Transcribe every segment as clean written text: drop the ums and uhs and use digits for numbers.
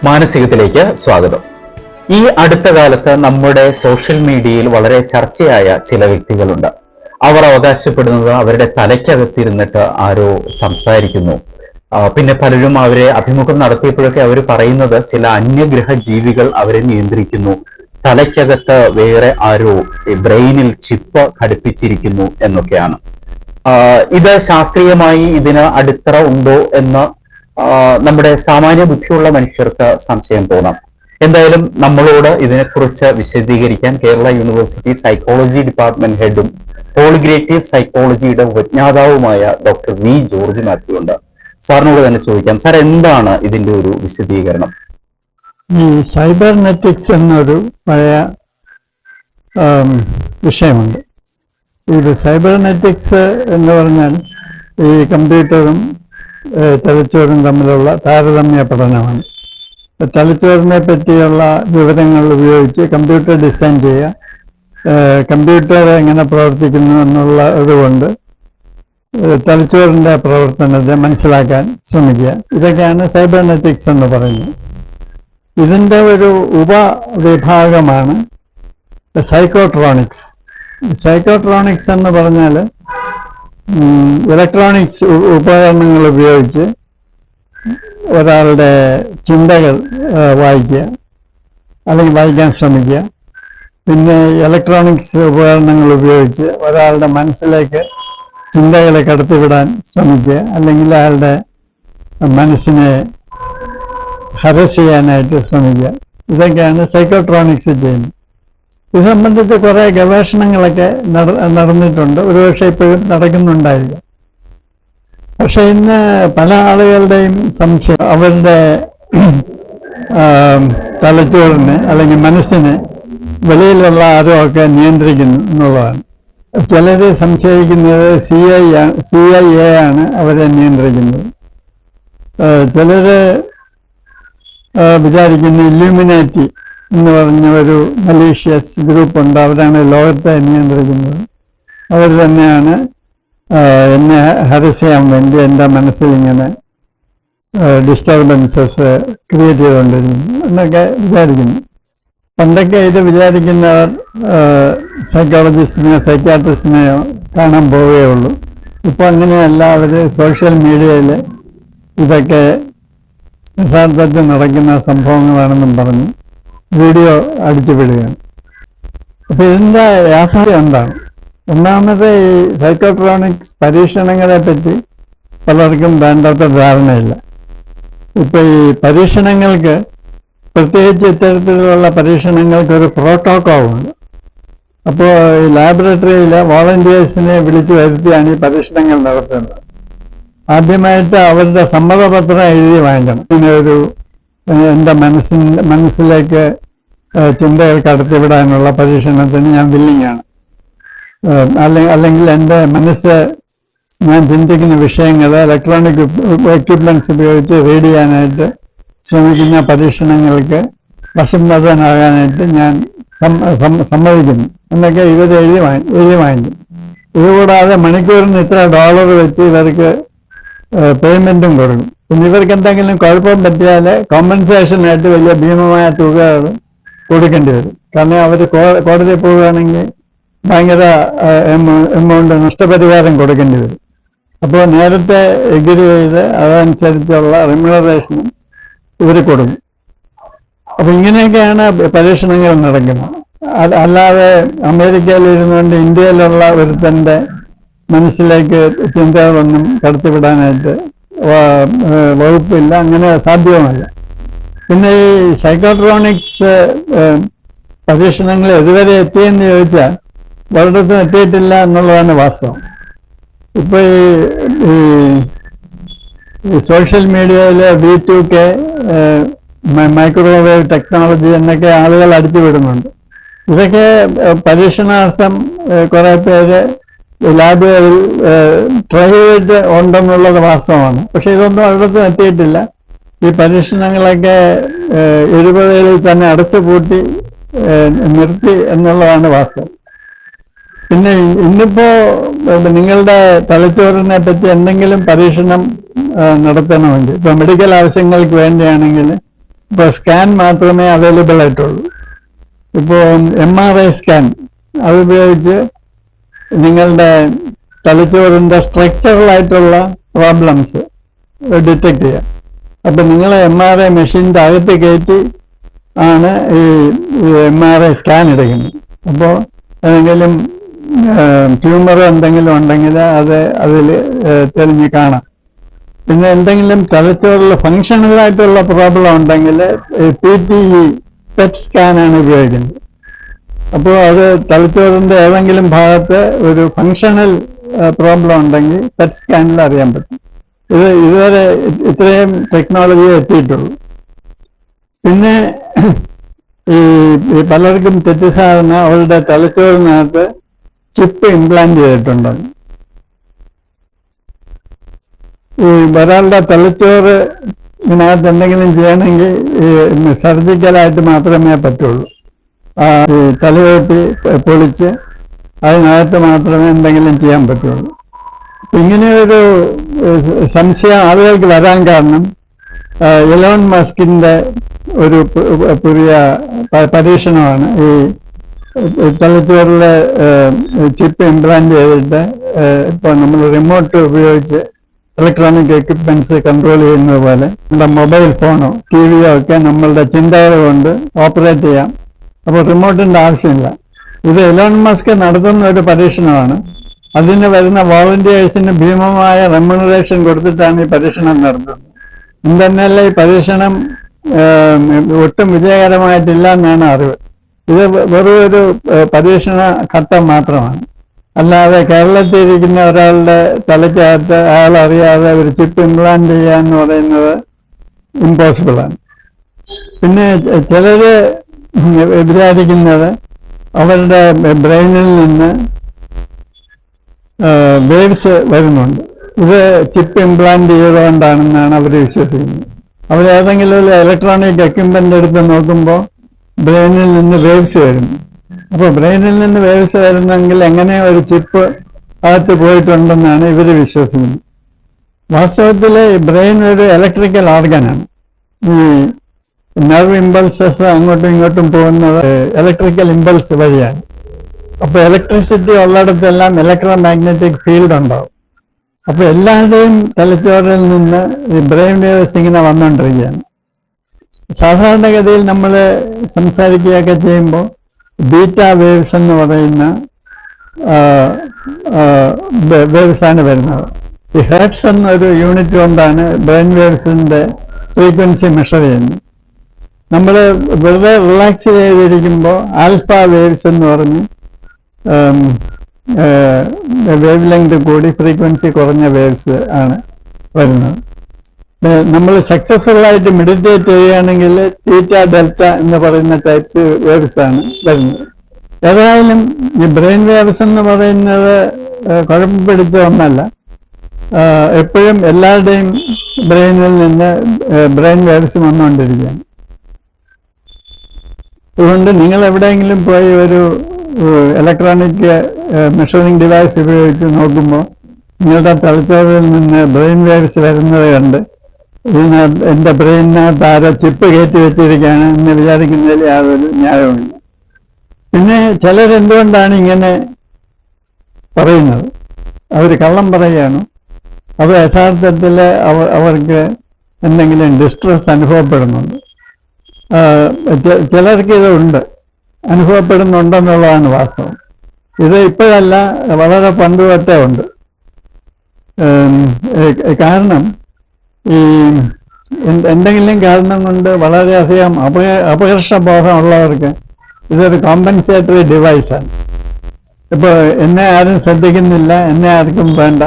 മാനസികത്തിലേക്ക് സ്വാഗതം. ഈ അടുത്ത കാലത്ത് നമ്മുടെ സോഷ്യൽ മീഡിയയിൽ വളരെ ചർച്ചയായ ചില വ്യക്തികളുണ്ട്. അവർ അവകാശപ്പെടുന്നത് അവരുടെ തലയ്ക്കകത്തിരുന്നിട്ട് ആരോ സംസാരിക്കുന്നു. പിന്നെ പലരും അവരെ അഭിമുഖം നടത്തിയപ്പോഴൊക്കെ അവർ പറയുന്നത് ചില അന്യഗ്രഹ ജീവികൾ അവരെ നിയന്ത്രിക്കുന്നു, തലയ്ക്കകത്ത് വേറെ ആരോ ബ്രെയിനിൽ ചിപ്പ് ഘടിപ്പിച്ചിരിക്കുന്നു എന്നൊക്കെയാണ്. ഇത് ശാസ്ത്രീയമായി ഇതിന് അടിത്തറ ഉണ്ടോ എന്ന് നമ്മുടെ സാമാന്യ ബുദ്ധിയുള്ള മനുഷ്യർക്ക് സംശയം തോന്നാം. എന്തായാലും നമ്മളോട് ഇതിനെക്കുറിച്ച് വിശദീകരിക്കാൻ കേരള യൂണിവേഴ്സിറ്റി സൈക്കോളജി ഡിപ്പാർട്ട്മെന്റ് ഹെഡും പോളിഗ്രേറ്റീവ് സൈക്കോളജിയുടെ ഉപജ്ഞാതാവുമായ ഡോക്ടർ വി ജോർജ് മാത്യു ഉണ്ട്. സാറിനോട് തന്നെ ചോദിക്കാം, സാർ എന്താണ് ഇതിന്റെ ഒരു വിശദീകരണം? ഈ സൈബർനെറ്റിക്സ് എന്നൊരു പഴയ വിഷയമുണ്ട്. ഇത് സൈബർനെറ്റിക്സ് എന്ന് പറഞ്ഞാൽ ഈ കമ്പ്യൂട്ടറും തലച്ചോറും തമ്മിലുള്ള താരതമ്യ പഠനമാണ്. തലച്ചോറിനെ പറ്റിയുള്ള വിവരങ്ങൾ ഉപയോഗിച്ച് കമ്പ്യൂട്ടർ ഡിസൈൻ ചെയ്യുക, കമ്പ്യൂട്ടർ എങ്ങനെ പ്രവർത്തിക്കുന്നു എന്നുള്ള ഇതുകൊണ്ട് തലച്ചോറിൻ്റെ പ്രവർത്തനത്തെ മനസ്സിലാക്കാൻ ശ്രമിക്കുക. ഇതൊക്കെയാണ് സൈബർനെറ്റിക്സ് എന്ന് പറയുന്നത്. ഇതിൻ്റെ ഒരു ഉപവിഭാഗമാണ് സൈക്കോട്രോണിക്സ്. സൈക്കോട്രോണിക്സ് എന്ന് പറഞ്ഞാൽ ഇലക്ട്രോണിക്സ് ഉപകരണങ്ങൾ ഉപയോഗിച്ച് ഒരാളുടെ ചിന്തകൾ വായിക്കുക അല്ലെങ്കിൽ വായിക്കാൻ ശ്രമിക്കുക. പിന്നെ ഇലക്ട്രോണിക്സ് ഉപകരണങ്ങൾ ഉപയോഗിച്ച് ഒരാളുടെ മനസ്സിലേക്ക് ചിന്തകളെ കടത്തിവിടാൻ ശ്രമിക്കുക, അല്ലെങ്കിൽ അയാളുടെ മനസ്സിനെ ഹരസ് ചെയ്യാനായിട്ട് ശ്രമിക്കുക. ഇതൊക്കെയാണ് സൈക്കോട്രോണിക്സ് ചെയ്യുന്നത്. ഇത് സംബന്ധിച്ച് കുറേ ഗവേഷണങ്ങളൊക്കെ നടന്നിട്ടുണ്ട്. ഒരുപക്ഷെ ഇപ്പോഴും നടക്കുന്നുണ്ടായിരിക്കും. പക്ഷെ ഇന്ന് പല ആളുകളുടെയും സംശയം അവരുടെ തലച്ചോറിനെ അല്ലെങ്കിൽ മനസ്സിനെ വെളിയിലുള്ള ആരോ ഒക്കെ നിയന്ത്രിക്കുന്നു എന്നുള്ളതാണ്. ചിലർ സംശയിക്കുന്നത് CIA ആണ് അവരെ നിയന്ത്രിക്കുന്നത്. ചിലർ വിചാരിക്കുന്ന ഇല്യൂമിനാറ്റി എന്ന് പറഞ്ഞ ഒരു മലീഷ്യസ് ഗ്രൂപ്പുണ്ട്, അവരാണ് ലോകത്തെ നിയന്ത്രിക്കുന്നത്. അവർ തന്നെയാണ് എന്നെ ഹരസ് ചെയ്യാൻ വേണ്ടി എൻ്റെ മനസ്സിൽ ഇങ്ങനെ ഡിസ്റ്റർബൻസസ് ക്രിയേറ്റ് ചെയ്തുകൊണ്ടിരിക്കുന്നു എന്നൊക്കെ വിചാരിക്കുന്നു. പണ്ടൊക്കെ ഇത് വിചാരിക്കുന്നവർ സൈക്കോളജിസ്റ്റിനെയോ സൈക്യാട്രിസ്റ്റിനെയോ കാണാൻ പോവുകയുള്ളൂ. ഇപ്പോൾ അങ്ങനെയല്ല, അവർ സോഷ്യൽ മീഡിയയിൽ ഇതൊക്കെ യഥാർത്ഥത്തിൽ നടക്കുന്ന സംഭവങ്ങളാണെന്നും പറഞ്ഞ് വീഡിയോ അടിച്ചു വിടുകയാണ്. അപ്പോൾ ഇതിൻ്റെ യാഥാർത്ഥ്യം എന്താണ്? ഒന്നാമത് ഈ സൈക്കോട്രോണിക്സ് പരീക്ഷണങ്ങളെ പറ്റി പലർക്കും വേണ്ടാത്ത ധാരണയില്ല. ഇപ്പോൾ ഈ പരീക്ഷണങ്ങൾക്ക്, പ്രത്യേകിച്ച് ഇത്തരത്തിലുള്ള പരീക്ഷണങ്ങൾക്ക് ഒരു പ്രോട്ടോകോൾ ഉണ്ട്. അപ്പോൾ ഈ ലാബറട്ടറിയിലെ വോളണ്ടിയേഴ്സിനെ വിളിച്ചു വരുത്തിയാണ് ഈ പരീക്ഷണങ്ങൾ നടത്തുന്നത്. ആദ്യമായിട്ട് അവരുടെ സമ്മതപത്രം എഴുതി വാങ്ങിക്കണം. ഇങ്ങനെ ഒരു എൻ്റെ മനസ്സിലേക്ക് ചിന്തകൾ കടത്തിവിടാനുള്ള പരീക്ഷണത്തിന് ഞാൻ വില്ലിങ്ങാണ്, അല്ലെങ്കിൽ എൻ്റെ മനസ്സ് ഞാൻ ചിന്തിക്കുന്ന വിഷയങ്ങൾ ഇലക്ട്രോണിക് എക്യുപ്മെൻറ്റ്സ് ഉപയോഗിച്ച് റീഡ് ചെയ്യാനായിട്ട് ശ്രമിക്കുന്ന പരീക്ഷണങ്ങൾക്ക് വശംവദനാകാനായിട്ട് ഞാൻ സമ്മതിക്കുന്നു എന്നൊക്കെ ഇവർ എഴുതി വാങ്ങിക്കും. ഇതുകൂടാതെ മണിക്കൂറിന് ഇത്ര $, വെച്ച് ഇവർക്ക് പേയ്മെൻറ്റും കൊടുക്കും. പിന്നെ ഇവർക്ക് എന്തെങ്കിലും കുഴപ്പം പറ്റിയാൽ കോമ്പൻസേഷനായിട്ട് വലിയ ഭീമമായ തുകകൾ കൊടുക്കേണ്ടി വരും. കാരണം അവർ കോടതിയിൽ പോവുകയാണെങ്കിൽ ഭയങ്കര എമൗണ്ട് നഷ്ടപരിഹാരം കൊടുക്കേണ്ടി വരും. അപ്പോൾ നേരത്തെ എഗ്രി ചെയ്ത് അതനുസരിച്ചുള്ള റിമ്യൂണറേഷനും ഇവർ കൊടുക്കും. അപ്പോൾ ഇങ്ങനെയൊക്കെയാണ് പരീക്ഷണങ്ങൾ നടക്കുന്നത്. അല്ലാതെ അമേരിക്കയിൽ ഇരുന്നുകൊണ്ട് ഇന്ത്യയിലുള്ള ഒരുത്തൻ്റെ മനസ്സിലേക്ക് ചിന്തകളൊന്നും കടത്തിവിടാനായിട്ട് വകുപ്പില്ല, അങ്ങനെ സാധ്യവുമല്ല. പിന്നെ ഈ സൈക്കോട്രോണിക്സ് പരീക്ഷണങ്ങൾ എതുവരെ എത്തിയെന്ന് ചോദിച്ചാൽ വളരെത്തും എത്തിയിട്ടില്ല എന്നുള്ളതാണ് വാസ്തവം. ഇപ്പോൾ ഈ സോഷ്യൽ മീഡിയയിൽ V2K, മൈക്രോവേവ് ടെക്നോളജി എന്നൊക്കെ ആളുകൾ അടിച്ചു വിടുന്നുണ്ട്. ഇതൊക്കെ പരീക്ഷണാർത്ഥം കുറേ പേര് ലാബുകളിൽ ട്രൈ ചെയ്തിട്ട് ഉണ്ടെന്നുള്ളത് വാസ്തവമാണ്. പക്ഷെ ഇതൊന്നും അവിടത്തും എത്തിയിട്ടില്ല. ഈ പരീക്ഷണങ്ങളൊക്കെ 70കളിൽ തന്നെ അടച്ചുപൂട്ടി നിർത്തി എന്നുള്ളതാണ് വാസ്തവം. പിന്നെ ഇന്നിപ്പോ നിങ്ങളുടെ തലച്ചോറിനെ പറ്റി എന്തെങ്കിലും പരീക്ഷണം നടത്തണമെങ്കിൽ, ഇപ്പൊ മെഡിക്കൽ ആവശ്യങ്ങൾക്ക് വേണ്ടിയാണെങ്കിൽ ഇപ്പോൾ സ്കാൻ മാത്രമേ അവൈലബിൾ ആയിട്ടുള്ളൂ. ഇപ്പോൾ MRI സ്കാൻ അതുപയോഗിച്ച് നിങ്ങളുടെ തലച്ചോറിൻ്റെ സ്ട്രക്ചറലായിട്ടുള്ള പ്രോബ്ലംസ് ഡിറ്റക്ട് ചെയ്യാം. അപ്പം നിങ്ങൾ MRI മെഷീൻ്റെ അകത്ത് കയറ്റി ആണ് ഈ MRI സ്കാൻ എടുക്കുന്നത്. അപ്പോൾ ഏതെങ്കിലും ട്യൂമർ എന്തെങ്കിലും ഉണ്ടെങ്കിൽ അതിൽ തെളിഞ്ഞ് കാണാം. പിന്നെ എന്തെങ്കിലും തലച്ചോറിൽ ഫങ്ഷണലായിട്ടുള്ള പ്രോബ്ലം ഉണ്ടെങ്കിൽ PTE PET സ്കാനാണ് ഉപയോഗിക്കുന്നത്. അപ്പോൾ അത് തലച്ചോറിൻ്റെ ഏതെങ്കിലും ഭാഗത്ത് ഒരു ഫങ്ഷണൽ പ്രോബ്ലം ഉണ്ടെങ്കിൽ PET സ്കാനിൽ അറിയാൻ പറ്റും. ഇതുവരെ ഇത്രയും ടെക്നോളജി എത്തിയിട്ടുള്ളൂ. പിന്നെ ഈ പലർക്കും തെറ്റിദ്ധാരണ അവരുടെ തലച്ചോറിനകത്ത് ചിപ്പ് ഇംപ്ലാന്റ് ചെയ്തിട്ടുണ്ടെന്ന്. ഈ ഒരാളുടെ തലച്ചോറ് ഇതിനകത്ത് എന്തെങ്കിലും ചെയ്യണമെങ്കിൽ ഈ സർജിക്കലായിട്ട് മാത്രമേ പറ്റുള്ളൂ. ഈ തലയോട്ടി പൊളിച്ച് അതിനകത്ത് മാത്രമേ എന്തെങ്കിലും ചെയ്യാൻ പറ്റുള്ളൂ. ഇങ്ങനെ ഒരു സംശയം ആളുകൾക്ക് വരാൻ കാരണം എലോൺ മസ്കിൻ്റെ ഒരു പുതിയ പരീക്ഷണമാണ് ഈ തലച്ചോറിലെ ചിപ്പ് ഇംപ്ലാന്റ് ചെയ്തിട്ട് ഇപ്പോൾ നമ്മൾ റിമോട്ട് ഉപയോഗിച്ച് ഇലക്ട്രോണിക് എക്യുപ്മെന്റ്സ് കൺട്രോൾ ചെയ്യുന്നത് പോലെ നമ്മുടെ മൊബൈൽ ഫോണോ TV യോ ഒക്കെ നമ്മളുടെ ചിന്തകൾ കൊണ്ട് ഓപ്പറേറ്റ് ചെയ്യാം. അപ്പോൾ റിമോട്ടിൻ്റെ ആവശ്യമില്ല. ഇത് എലോൺ മസ്ക് നടത്തുന്ന ഒരു പരീക്ഷണമാണ്. അതിന് വരുന്ന വോളണ്ടിയേഴ്സിന് ഭീമമായ റെമ്യൂണറേഷൻ കൊടുത്തിട്ടാണ് ഈ പരീക്ഷണം നടത്തുന്നത്. എന്തെന്നല്ല ഈ പരീക്ഷണം ഒട്ടും വിജയകരമായിട്ടില്ല എന്നാണ് അറിവ്. ഇത് വെറും ഒരു പരീക്ഷണ ഘട്ടം മാത്രമാണ്. അല്ലാതെ കേരളത്തിൽ ഇരിക്കുന്ന ഒരാളുടെ തലയ്ക്കകത്ത് അയാൾ അറിയാതെ ഒരു ചിപ്പ് ഇംപ്ലാന്റ് ചെയ്യുക എന്ന് പറയുന്നത് ഇമ്പോസിബിളാണ്. പിന്നെ ചിലർ വിചാരിക്കുന്നത് അവരുടെ ബ്രെയിനിൽ നിന്ന് വേവ്സ് വരുന്നുണ്ട്. ഇത് ചിപ്പ് ഇംപ്ലാന്റ് ചെയ്തുകൊണ്ടാണെന്നാണ് അവർ വിശ്വസിക്കുന്നത്. അവർ ഏതെങ്കിലും ഒരു ഇലക്ട്രോണിക് എക്യുപ്മെന്റ് എടുത്ത് നോക്കുമ്പോൾ ബ്രെയിനിൽ നിന്ന് വേവ്സ് വരുന്നു. അപ്പോൾ ബ്രെയിനിൽ നിന്ന് വേവ്സ് വരുന്നെങ്കിൽ എങ്ങനെ ഒരു ചിപ്പ് അകത്ത് പോയിട്ടുണ്ടെന്നാണ് ഇവർ വിശ്വസിക്കുന്നത്. വാസ്തവത്തിൽ ബ്രെയിൻ ഒരു ഇലക്ട്രിക്കൽ ഓർഗനാണ്. ഈ നെർവ് ഇമ്പൾസസ് അങ്ങോട്ടും ഇങ്ങോട്ടും പോകുന്നത് ഇലക്ട്രിക്കൽ ഇമ്പൾസ് വഴിയാണ്. അപ്പോൾ ഇലക്ട്രിസിറ്റി ഉള്ളിടത്തെല്ലാം ഇലക്ട്രോ മാഗ്നറ്റിക് ഫീൽഡ് ഉണ്ടാവും. അപ്പോൾ എല്ലാവരുടെയും തലച്ചോറിൽ നിന്ന് ഈ ബ്രെയിൻ വേവ്സ് ഇങ്ങനെ വന്നുകൊണ്ടിരിക്കുകയാണ്. സാധാരണഗതിയിൽ നമ്മൾ സംസാരിക്കുകയൊക്കെ ചെയ്യുമ്പോൾ ബീറ്റ വേവ്സ് എന്ന് പറയുന്ന വേവ്സാണ് വരുന്നത്. ഈ ഹെർട്സ് എന്നൊരു യൂണിറ്റ് കൊണ്ടാണ് ബ്രെയിൻ വേവ്സിൻ്റെ ഫ്രീക്വൻസി മെഷർ ചെയ്യുന്നത്. നമ്മൾ വെറുതെ റിലാക്സ് ചെയ്തിരിക്കുമ്പോൾ ആൽഫ വേവ്സ് എന്ന് പറഞ്ഞ് വേവ് ലെങ്ത് കൂടി ഫ്രീക്വൻസി കുറഞ്ഞ വേവ്സ് ആണ് വരുന്നത്. നമ്മൾ സക്സസ്ഫുൾ ആയിട്ട് മെഡിറ്റേറ്റ് ചെയ്യുകയാണെങ്കിൽ തീറ്റ ഡെൽറ്റ എന്ന് പറയുന്ന ടൈപ്സ് വേവ്സ് ആണ് വരുന്നത്. ഏതായാലും ഈ ബ്രെയിൻ വേവ്സ് എന്ന് പറയുന്നത് കുഴപ്പം പിടിച്ച ഒന്നല്ല. എപ്പോഴും എല്ലാവരുടെയും ബ്രെയിനിൽ നിന്ന് ബ്രെയിൻ വേവ്സ് വന്നുകൊണ്ടിരിക്കുകയാണ്. അതുകൊണ്ട് നിങ്ങൾ എവിടെയെങ്കിലും പോയി ഒരു ഇലക്ട്രോണിക് മെഷറിംഗ് ഡിവൈസ് ഉപയോഗിച്ച് നോക്കുമ്പോൾ നിങ്ങളുടെ തലച്ചോറിൽ നിന്ന് ബ്രെയിൻ വേവ്സ് വരുന്നത് കണ്ട് ഇതിനകത്ത് എൻ്റെ ബ്രെയിനിനകത്ത് ആരോ ചിപ്പ് കയറ്റി വെച്ചിരിക്കുകയാണ് എന്ന് വിചാരിക്കുന്നതിൽ യാതൊരു ന്യായവുമില്ല. പിന്നെ ചിലരെന്തുകൊണ്ടാണ് ഇങ്ങനെ പറയുന്നത്? അവർ കള്ളം പറയുകയാണ്. അവർ യഥാർത്ഥത്തിൽ അവർക്ക് എന്തെങ്കിലും ഡിസ്ട്രെസ് അനുഭവപ്പെടുന്നുണ്ട്. ചിലർക്ക് ഇതുണ്ട്, അനുഭവപ്പെടുന്നുണ്ടെന്നുള്ളതാണ് വാസ്തവം. ഇത് ഇപ്പോഴല്ല, വളരെ പണ്ട് തൊട്ടേ ഉണ്ട്. കാരണം ഈ എന്തെങ്കിലും കാരണം കൊണ്ട് വളരെയധികം അപകർഷബോധമുള്ളവർക്ക് ഇതൊരു കോമ്പൻസേറ്ററി ഡിവൈസാണ്. ഇപ്പോൾ എന്നെ ആരും ശ്രദ്ധിക്കുന്നില്ല, എന്നെ ആർക്കും വേണ്ട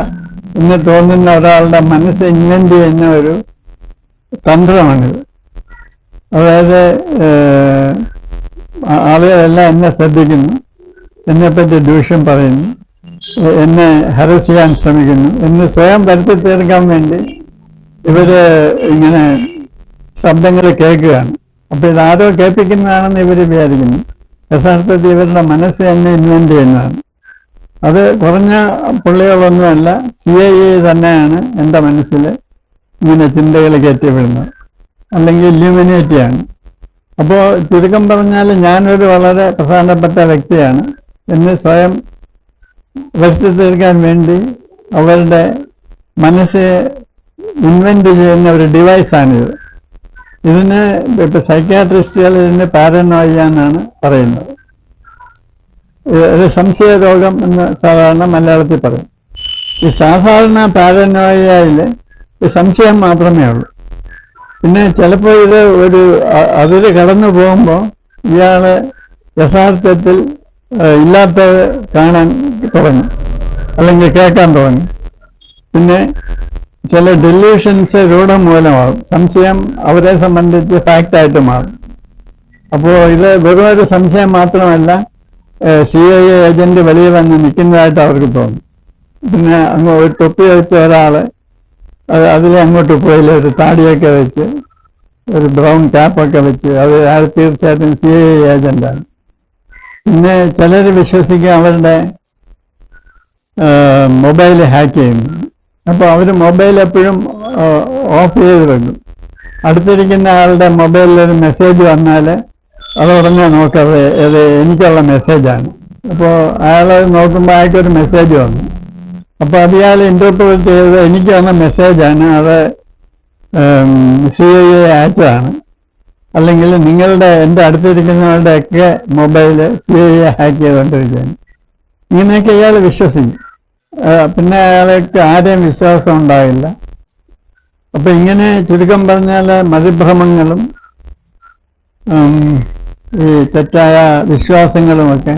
എന്ന് തോന്നുന്ന ഒരാളുടെ മനസ്സ് ഇൻവെന്റ് ചെയ്യുന്ന ഒരു തന്ത്രമാണിത്. അതായത് ആളുകളെല്ലാം എന്നെ ശ്രദ്ധിക്കുന്നു, എന്നെപ്പറ്റി ദൂഷ്യം പറയുന്നു, എന്നെ ഹരസ് ചെയ്യാൻ ശ്രമിക്കുന്നു എന്ന് സ്വയം വരുത്തി തീർക്കാൻ വേണ്ടി ഇവര് ഇങ്ങനെ ശബ്ദങ്ങൾ കേൾക്കുകയാണ്. അപ്പോൾ ഇതാരോ കേൾപ്പിക്കുന്നതാണെന്ന് ഇവർ വിചാരിക്കുന്നു. യഥാർത്ഥത്തിൽ ഇവരുടെ മനസ്സ് തന്നെ ഇൻവെന്റ് ചെയ്യുന്നതാണ്. അത് കുറഞ്ഞ പുള്ളികളൊന്നുമല്ല, CIA തന്നെയാണ് എൻ്റെ മനസ്സിൽ ഇങ്ങനെ ചിന്തകൾ കയറ്റി വിടുന്നത്. അല്ലെങ്കിൽ ഇല്യൂമിനേറ്റിയാണ്. അപ്പോൾ ചുരുക്കം പറഞ്ഞാൽ ഞാനൊരു വളരെ പ്രധാനപ്പെട്ട വ്യക്തിയാണ് എന്ന് സ്വയം വരുത്തി തീർക്കാൻ വേണ്ടി അവരുടെ മനസ്സ് ഇൻവെന്റ് ചെയ്യുന്ന ഒരു ഡിവൈസാണിത്. ഇതിന് ഇപ്പൊ സൈക്യാട്രിസ്റ്റുകൾ ഇതിന് പാരനോയ എന്നാണ് പറയുന്നത്. ഒരു സംശയരോഗം എന്ന് സാധാരണ മലയാളത്തിൽ പറയും. ഈ സാധാരണ പാരനോയയിൽ സംശയം മാത്രമേ ഉള്ളൂ. പിന്നെ ചിലപ്പോൾ ഇത് ഒരു അതിര് കടന്നു പോകുമ്പോൾ ഇയാള് യഥാർത്ഥത്തിൽ ഇല്ലാത്തത് കാണാൻ തുടങ്ങും, അല്ലെങ്കിൽ കേൾക്കാൻ തുടങ്ങും. പിന്നെ ചില ഡെല്യൂഷൻസ് രൂഢമൂലമാകും. സംശയം അവരെ സംബന്ധിച്ച് ഫാക്റ്റായിട്ട് മാറും. അപ്പോൾ ഇത് വെറും ഒരു സംശയം മാത്രമല്ല, CIA ഏജന്റ് വെളിയിൽ വന്ന് നിൽക്കുന്നതായിട്ട് അവർക്ക് തോന്നും. പിന്നെ അങ്ങ് ഒരു തൊപ്പി വെച്ച ഒരാൾ അതിലെ അങ്ങോട്ട് പോയില്ല, ഒരു താടിയൊക്കെ വെച്ച് ഒരു ബ്രൗൺ ക്യാപ്പൊക്കെ വെച്ച് അയാൾ തീർച്ചയായിട്ടും CIA ഏജന്റാണ്. പിന്നെ ചിലർ വിശ്വസിക്കുക അവരുടെ മൊബൈൽ ഹാക്ക് ചെയ്യുന്നു. അപ്പോൾ അവർ മൊബൈൽ എപ്പോഴും ഓഫ് ചെയ്ത് വെക്കും. അടുത്തിരിക്കുന്ന ആളുടെ മൊബൈലിൽ ഒരു മെസ്സേജ് വന്നാൽ അത് ഉടനെ നോക്കാതെ ഇത് എനിക്കുള്ള മെസ്സേജാണ്. അപ്പോൾ അയാൾ നോക്കുമ്പോൾ അയാൾക്കൊരു മെസ്സേജ് വന്നു. അപ്പോൾ അത് ഇയാൾ ഇൻ്റർപ്രറ്റ് ചെയ്ത് എനിക്ക് വന്ന മെസ്സേജാണ്, അത് CIA അയച്ചതാണ്, അല്ലെങ്കിൽ എൻ്റെ അടുത്തിരിക്കുന്നവരുടെയൊക്കെ മൊബൈല് CIA ഹാക്ക് ചെയ്തുകൊണ്ടിരിക്കുകയാണ്. ഇങ്ങനെയൊക്കെ ഇയാൾ വിശ്വസിക്കും. പിന്നെ അയാൾക്ക് ആരെയും വിശ്വാസം ഉണ്ടാവില്ല. അപ്പൊ ഇങ്ങനെ ചുരുക്കം പറഞ്ഞാൽ മതിഭ്രമങ്ങളും ഈ തെറ്റായ വിശ്വാസങ്ങളുമൊക്കെ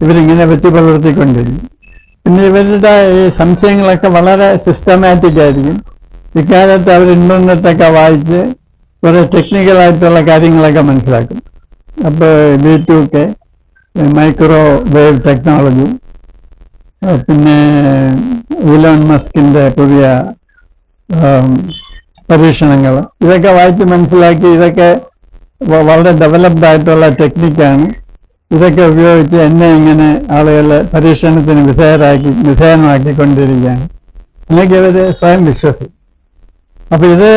ഇവരിങ്ങനെ വെച്ച് പുലർത്തിക്കൊണ്ടിരിക്കും. പിന്നെ ഇവരുടെ ഈ സംശയങ്ങളൊക്കെ വളരെ സിസ്റ്റമാറ്റിക് ആയിരിക്കും. ഇക്കാലത്ത് അവർ ഇന്റർനെറ്റൊക്കെ വായിച്ച് കുറെ ടെക്നിക്കലായിട്ടുള്ള കാര്യങ്ങളൊക്കെ മനസ്സിലാക്കും. അപ്പോൾ V2K, മൈക്രോവേവ് ടെക്നോളജി, പിന്നെ ഇലോൺ മസ്കിന്റെ പുതിയ പരീക്ഷണങ്ങൾ, ഇതൊക്കെ വായിച്ച് മനസ്സിലാക്കി ഇതൊക്കെ വളരെ ഡെവലപ്ഡ് ആയിട്ടുള്ള ടെക്നിക്കാണ്. ഇതൊക്കെ ഉപയോഗിച്ച് എന്നെ ഇങ്ങനെ ആളുകൾ പരീക്ഷണത്തിന് വിധേയമാക്കിക്കൊണ്ടിരിക്കുകയാണ് എന്നൊക്കെ ഇവർ സ്വയം വിശ്വസിക്കും. അപ്പൊ ഇത്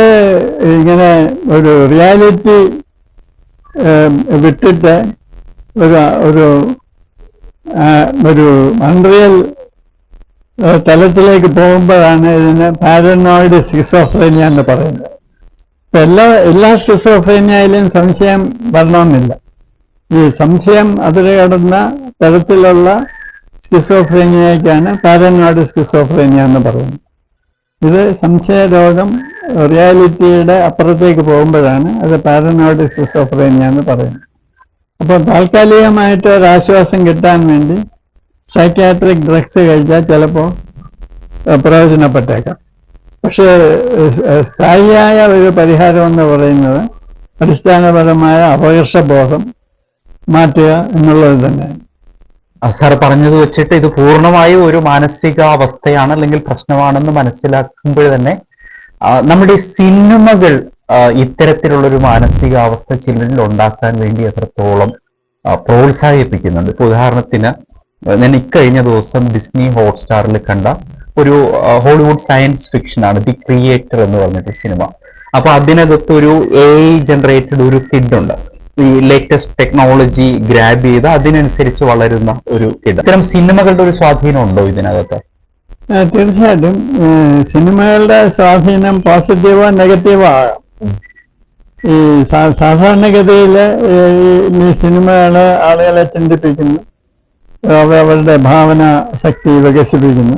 ഇങ്ങനെ ഒരു റിയാലിറ്റി വിട്ടിട്ട് ഒരു അൺറിയൽ തലത്തിലേക്ക് പോകുമ്പോഴാണ് ഇതിന് പാരനോയിഡ് സ്കിസോഫ്രീനിയ എന്ന് പറയുന്നത്. ഇപ്പൊ എല്ലാ സ്കിസോഫ്രീനിയയിലും സംശയം വരണമെന്നില്ല. ഈ സംശയം അതിൽ കടന്ന തരത്തിലുള്ള സ്കിസോഫ്രീനിയയ്ക്കാണ് പാരനോയിഡ് സ്കിസോഫ്രീനിയ എന്ന് പറയുന്നത്. ഇത് സംശയരോഗം റിയാലിറ്റിയുടെ അപ്പുറത്തേക്ക് പോകുമ്പോഴാണ് അത് പാരനോയിഡ് സ്കിസോഫ്രീനിയ എന്ന് പറയുന്നത്. അപ്പോൾ താൽക്കാലികമായിട്ട് ഒരാശ്വാസം കിട്ടാൻ വേണ്ടി സൈക്യാട്രിക് ഡ്രഗ്സ് കഴിച്ചാൽ ചിലപ്പോൾ പ്രയോജനപ്പെട്ടേക്കാം. പക്ഷേ സ്ഥായിയായ ഒരു പരിഹാരം എന്ന് പറയുന്നത് അടിസ്ഥാനപരമായ അപകർഷബോധം മാറ്റുക എന്നുള്ളത് തന്നെയാണ്. സാർ പറഞ്ഞത് വെച്ചിട്ട് ഇത് പൂർണ്ണമായും ഒരു മാനസികാവസ്ഥയാണ് അല്ലെങ്കിൽ പ്രശ്നമാണെന്ന് മനസ്സിലാക്കുമ്പോൾ തന്നെ നമ്മുടെ സിനിമകൾ ഇത്തരത്തിലുള്ളൊരു മാനസികാവസ്ഥ ചിലരിൽ ഉണ്ടാക്കാൻ വേണ്ടി എത്രത്തോളം പ്രോത്സാഹിപ്പിക്കുന്നുണ്ട്. ഇപ്പൊ ഉദാഹരണത്തിന് ഞാൻ ഇക്കഴിഞ്ഞ ദിവസം ഡിസ്നി ഹോട്ട്സ്റ്റാറിൽ കണ്ട ഒരു ഹോളിവുഡ് സയൻസ് ഫിക്ഷൻ ആണ് ദി ക്രിയേറ്റർ എന്ന് പറഞ്ഞിട്ട് സിനിമ. അപ്പൊ അതിനകത്ത് ഒരു AI ജനറേറ്റഡ് ഒരു കിഡ് ഉണ്ട്. ഈ ലേറ്റസ്റ്റ് ടെക്നോളജി ഗ്രാബ് ചെയ്ത് അതിനനുസരിച്ച് വളരുന്ന ഒരു കിഡ്. ഇത്തരം സിനിമകളുടെ ഒരു സ്വാധീനം ഉണ്ടോ ഇതിനകത്ത്? തീർച്ചയായിട്ടും സിനിമകളുടെ സ്വാധീനം പോസിറ്റീവോ നെഗറ്റീവോ ആകാം. ഈ സാധാരണഗതിയിൽ ഈ സിനിമകള് ആളുകളെ ചിന്തിപ്പിക്കുന്നു, അവരുടെ ഭാവന ശക്തി വികസിപ്പിക്കുന്നു,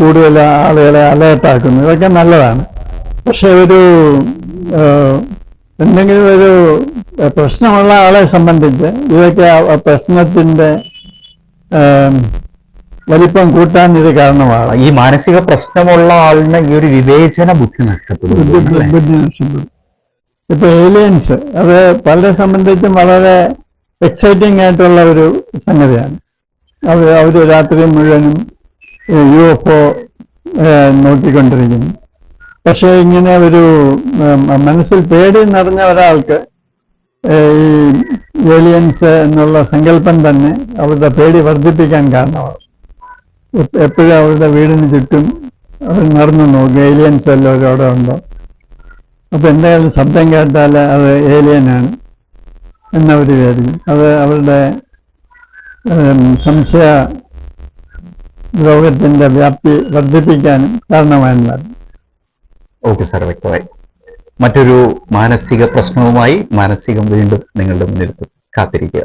കൂടുതൽ ആളുകളെ അലേർട്ടാക്കുന്നു. ഇതൊക്കെ നല്ലതാണ്. പക്ഷെ എന്തെങ്കിലും ഒരു പ്രശ്നമുള്ള ആളെ സംബന്ധിച്ച് ഇതൊക്കെ പ്രശ്നത്തിന്റെ വലിപ്പം കൂട്ടാൻ ഇത് കാരണമാണ്. ഈ മാനസിക പ്രശ്നമുള്ള ആളിന് ഈ ഒരു വിവേചന ബുദ്ധി നഷ്ടപ്പെടും. ഇപ്പൊ ഏലിയൻസ് അത് പലരെ സംബന്ധിച്ചും വളരെ എക്സൈറ്റിംഗ് ആയിട്ടുള്ള ഒരു സംഗതിയാണ്. അവർ രാത്രി മുഴുവനും UFO നോക്കിക്കൊണ്ടിരിക്കുന്നു. പക്ഷെ ഇങ്ങനെ ഒരു മനസ്സിൽ പേടി നിറഞ്ഞ ഒരാൾക്ക് ഈ ഏലിയൻസ് എന്നുള്ള സങ്കല്പം തന്നെ അവരുടെ പേടി വർദ്ധിപ്പിക്കാൻ കാരണമാണ്. എപ്പോഴും അവരുടെ വീടിന് ചുറ്റും അവർ നടന്നു നോക്കും, ഏലിയൻസ് വല്ലവരും അവിടെ ഉണ്ടോ, അപ്പോൾ എന്തെങ്കിലും ശബ്ദം കേട്ടാൽ അത് ഏലിയനാണ് എന്നവർ വിചാരിക്കും. അത് അവരുടെ സംശയ രോഗത്തിൻ്റെ വ്യാപ്തി വർദ്ധിപ്പിക്കാനും കാരണമായി മാറും. ഓക്കെ സാർ, വ്യക്തമായി. മറ്റൊരു മാനസിക പ്രശ്നവുമായി മാനസികം വീണ്ടും നിങ്ങളുടെ മുന്നിൽ കാത്തിരിക്കുക.